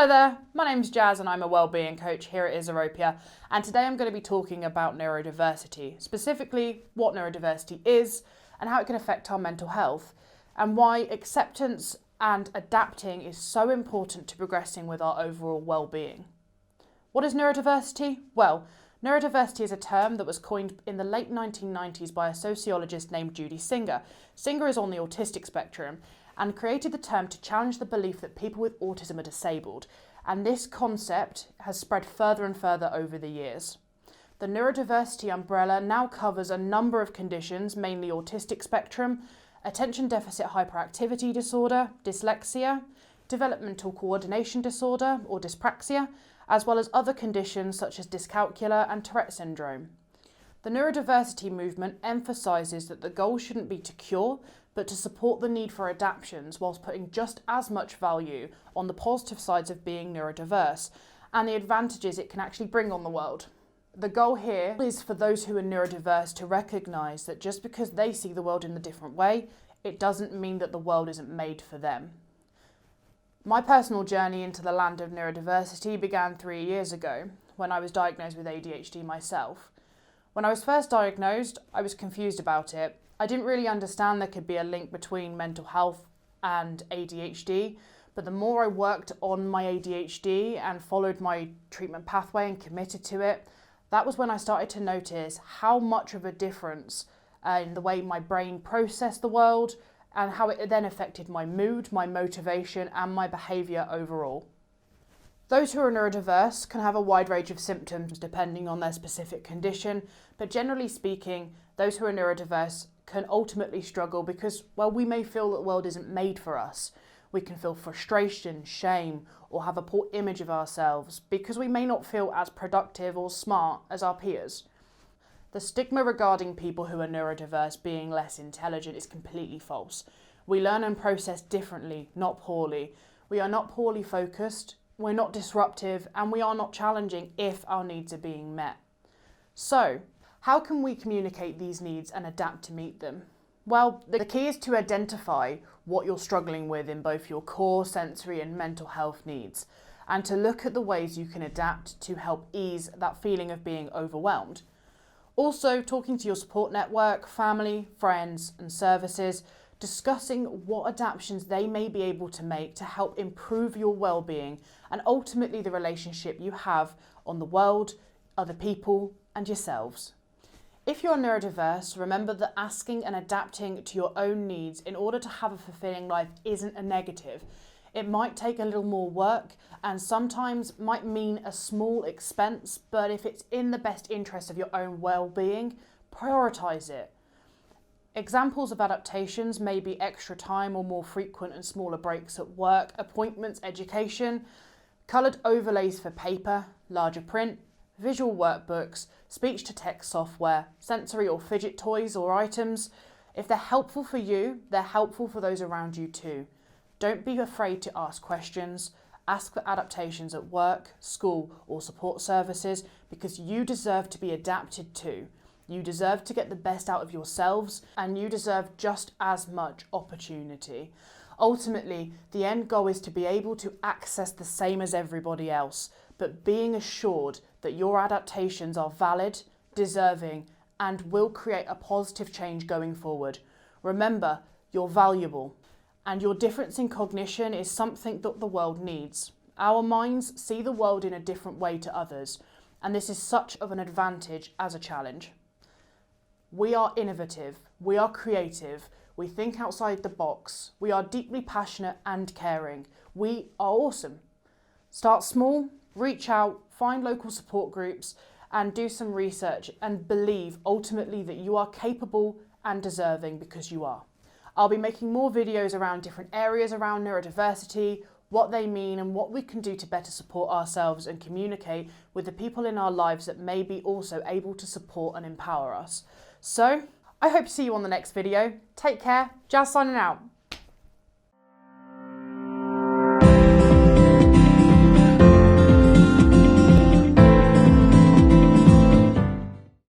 Hello there, my name's Jazz and I'm a wellbeing coach here at Isorropia, and today I'm going to be talking about neurodiversity, specifically what neurodiversity is and how it can affect our mental health, and why acceptance and adapting is so important to progressing with our overall well-being. What is neurodiversity? Well, neurodiversity is a term that was coined in the late 1990s by a sociologist named Judy Singer. Singer is on the autistic spectrum and created the term to challenge the belief that people with autism are disabled, and this concept has spread further and further over the years. The neurodiversity umbrella now covers a number of conditions, mainly autistic spectrum, attention deficit hyperactivity disorder, dyslexia, developmental coordination disorder or dyspraxia, as well as other conditions such as dyscalculia and Tourette syndrome. The neurodiversity movement emphasises that the goal shouldn't be to cure, but to support the need for adaptations whilst putting just as much value on the positive sides of being neurodiverse and the advantages it can actually bring on the world. The goal here is for those who are neurodiverse to recognise that just because they see the world in a different way, it doesn't mean that the world isn't made for them. My personal journey into the land of neurodiversity began 3 years ago when I was diagnosed with ADHD myself. When I was first diagnosed, I was confused about it. I didn't really understand there could be a link between mental health and ADHD, but the more I worked on my ADHD and followed my treatment pathway and committed to it, that was when I started to notice how much of a difference in the way my brain processed the world and how it then affected my mood, my motivation and my behaviour overall. Those who are neurodiverse can have a wide range of symptoms depending on their specific condition, but generally speaking, those who are neurodiverse can ultimately struggle because, well, we may feel that the world isn't made for us. We can feel frustration, shame, or have a poor image of ourselves because we may not feel as productive or smart as our peers. The stigma regarding people who are neurodiverse being less intelligent is completely false. We learn and process differently, not poorly. We are not poorly focused, we're not disruptive, and we are not challenging if our needs are being met. So, how can we communicate these needs and adapt to meet them? Well, the key is to identify what you're struggling with in both your core, sensory and mental health needs, and to look at the ways you can adapt to help ease that feeling of being overwhelmed. Also, talking to your support network, family, friends and services, discussing what adaptations they may be able to make to help improve your well-being and ultimately the relationship you have on the world, other people and yourselves. If you're neurodiverse, remember that asking and adapting to your own needs in order to have a fulfilling life isn't a negative. It might take a little more work and sometimes might mean a small expense, but if it's in the best interest of your own well-being, prioritise it. Examples of adaptations may be extra time or more frequent and smaller breaks at work, appointments, education, coloured overlays for paper, larger print, visual workbooks, speech-to-text software, sensory or fidget toys or items. If they're helpful for you, they're helpful for those around you too. Don't be afraid to ask questions. Ask for adaptations at work, school or support services because you deserve to be adapted to. You deserve to get the best out of yourselves and you deserve just as much opportunity. Ultimately, the end goal is to be able to access the same as everybody else, but being assured that your adaptations are valid, deserving, and will create a positive change going forward. Remember, you're valuable, and your difference in cognition is something that the world needs. Our minds see the world in a different way to others, and this is such of an advantage as a challenge. We are innovative, we are creative, we think outside the box, we are deeply passionate and caring. We are awesome. Start small, reach out, find local support groups and do some research and believe ultimately that you are capable and deserving because you are. I'll be making more videos around different areas around neurodiversity, what they mean and what we can do to better support ourselves and communicate with the people in our lives that may be also able to support and empower us. So, I hope to see you on the next video. Take care, Jazz signing out.